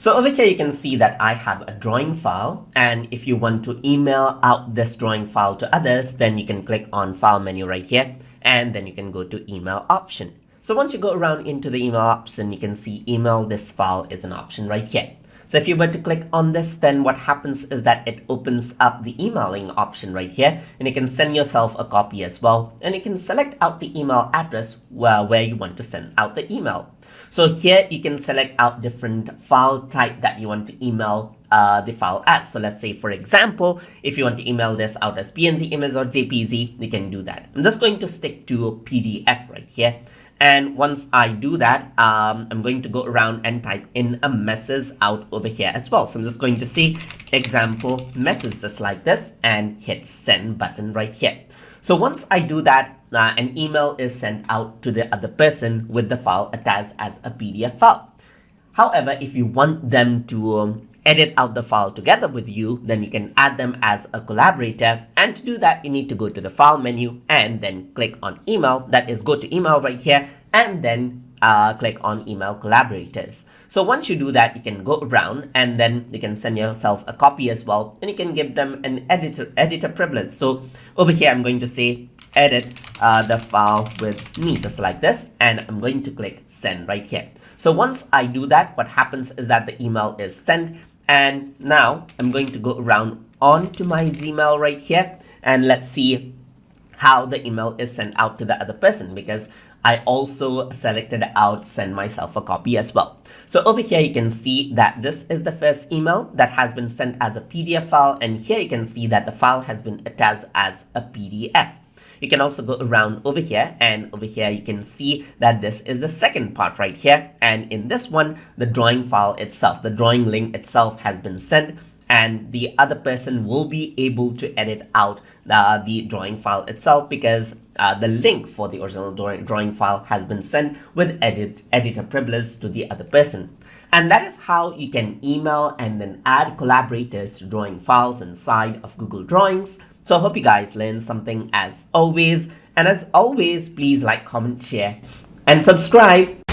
So over here, you can see that I have a drawing file. And if you want to email out this drawing file to others, then you can click on File menu right here. And then you can go to Email option. So once you go around into the email option, you can see Email this file is an option right here. So if you were to click on this, then what happens is that it opens up the emailing option right here, and you can send yourself a copy as well. And you can select out the email address where you want to send out the email. So here you can select out different file type that you want to email the file as. So let's say, for example, if you want to email this out as PNG, image, or JPG, you can do that. I'm just going to stick to a PDF right here. And once I do that, I'm going to go around and type in a message out over here as well. So I'm just going to say example message just like this and hit send button right here. So once I do that, an email is sent out to the other person with the file attached as a PDF file. However, if you want them to edit out the file together with you, then you can add them as a collaborator. And to do that, you need to go to the file menu and then click on email. That is, go to email right here and then click on email collaborators. So once you do that, you can go around and then you can send yourself a copy as well, and you can give them an editor privilege. So over here, I'm going to say edit the file with me just like this, and I'm going to click send right here. So once I do that, what happens is that the email is sent. And now I'm going to go around onto my Gmail right here, and let's see how the email is sent out to the other person, because I also selected out send myself a copy as well. So over here, you can see that this is the first email that has been sent as a PDF file. And here you can see that the file has been attached as a PDF. You can also go around over here, and over here you can see that this is the second part right here. And in this one, the drawing file itself, the drawing link itself has been sent, and the other person will be able to edit out the drawing file itself, because the link for the original drawing file has been sent with editor privilege to the other person. And that is how you can email and then add collaborators to drawing files inside of Google Drawings. So I hope you guys learned something as always. And as always, please like, comment, share, and subscribe.